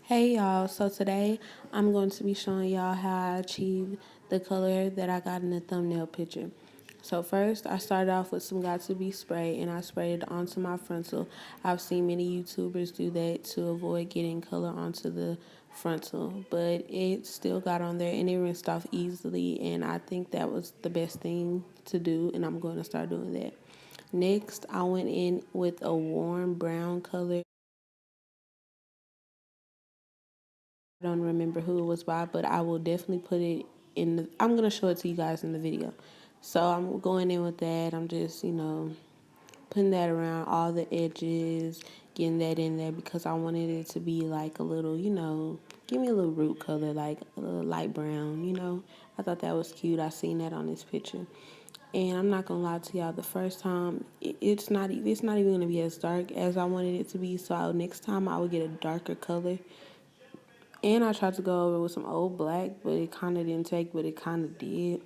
Hey y'all, so today I'm going to be showing y'all how I achieved the color that I got in the thumbnail picture. So first I started off with some Got2b spray and I sprayed it onto my frontal. I've seen many YouTubers do that to avoid getting color onto the frontal, but it still got on there and it rinsed off easily, and I think that was the best thing to do, and I'm going to start doing that. Next I went in with a warm brown color. I don't remember who it was by, but I will definitely put it in the, I'm going to show it to you guys in the video. So I'm going in with that. I'm just, putting that around all the edges, getting that in there because I wanted it to be like a little, give me a little root color, like a little light brown. I thought that was cute. I seen that on this picture. And I'm not gonna lie to y'all, the first time it's not even gonna be as dark as I wanted it to be. So next time I would get a darker color, and I tried to go over with some old black, but it kind of didn't take, but it kind of did.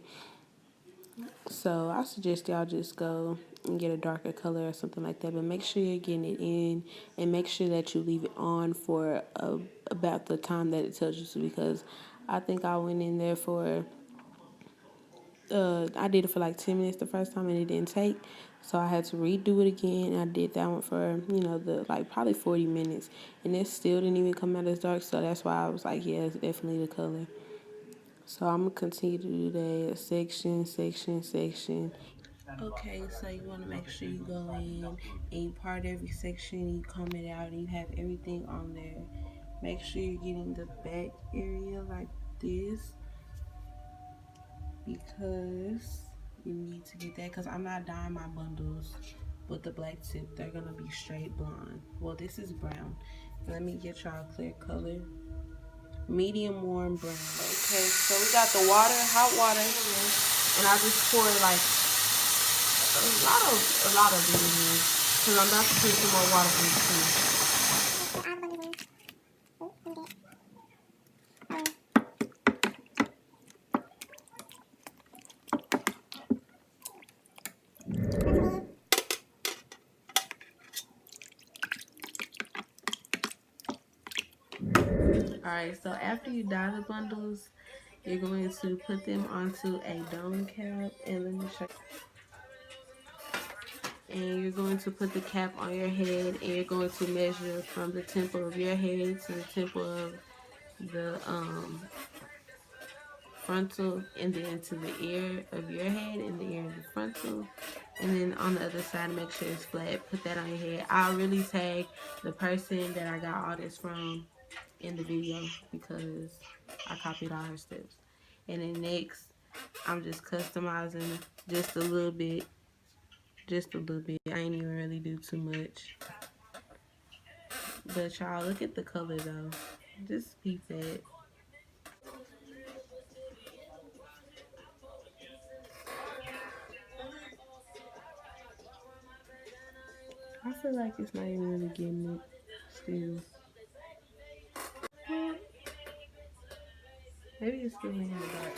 So I suggest y'all just go and get a darker color or something like that. But make sure you're getting it in, and make sure that you leave it on for about the time that it tells you to, because I think I went in there for I did it for like 10 minutes the first time and it didn't take. So I had to redo it again. I did that one for, the like probably 40 minutes. And it still didn't even come out as dark. So that's why I was like, yeah, it's definitely the color. So I'm going to continue to do that section, section, section. Okay, so you want to make sure you go in and you part every section, you comb it out, and you have everything on there. Make sure you're getting the back area like this, because you need to get that, because I'm not dyeing my bundles with the black tip. They're gonna be straight blonde. Well, this is brown. Let me get y'all a clear color. Medium warm brown. Okay, so we got the water, hot water, and I just poured like a lot of it in here, because I'm about to put some more water in too. Alright, so after you dye the bundles, you're going to put them onto a dome cap, and let me show you. And you're going to put the cap on your head, and you're going to measure from the temple of your head to the temple of the frontal, and then to the ear of your head and the ear of the frontal, and then on the other side make sure it's flat. Put that on your head. I'll really tag the person that I got all this from in the video because I copied all her steps. And then next I'm just customizing just a little bit. I ain't even really do too much, but y'all look at the color though. Just peep that. I feel like it's not even really getting it still. Maybe it's still in the dark.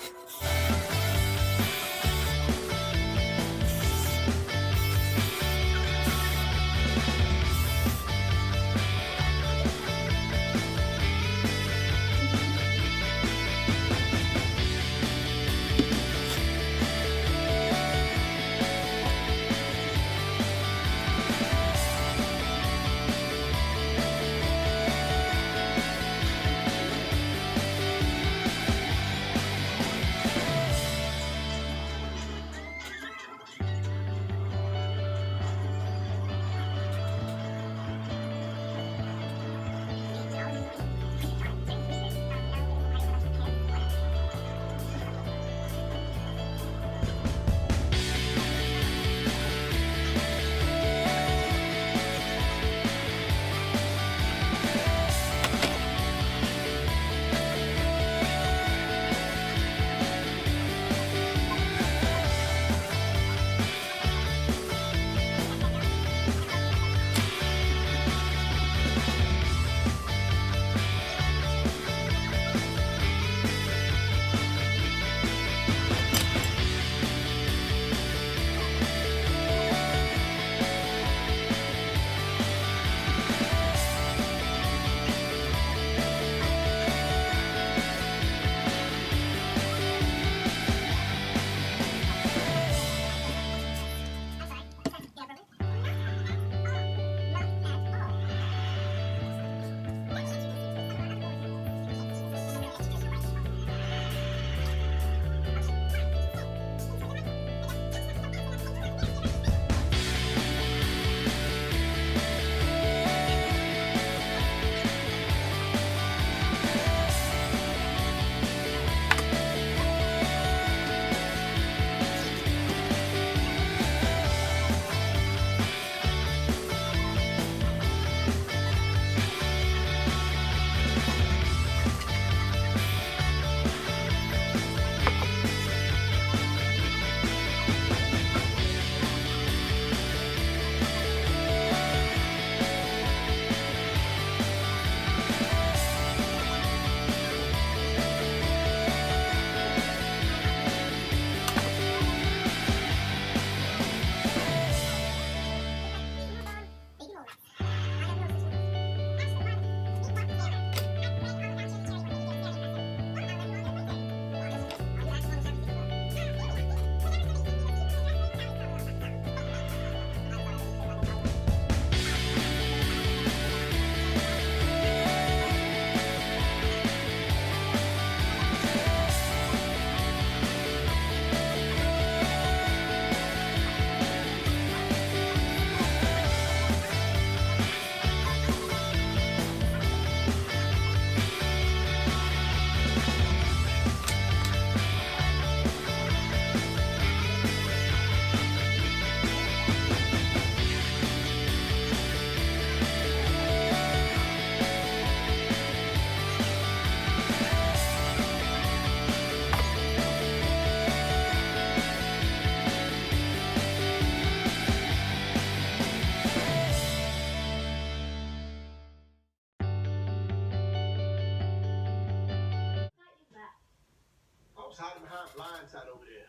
blind side over there.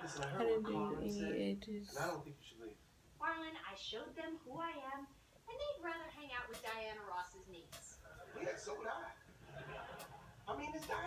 Listen, I I heard didn't what do Carmen said, any edges. and I don't think you should leave. Marlon, I showed them who I am, and they'd rather hang out with Diana Ross's niece. Yeah, so would I. I mean, it's Diana.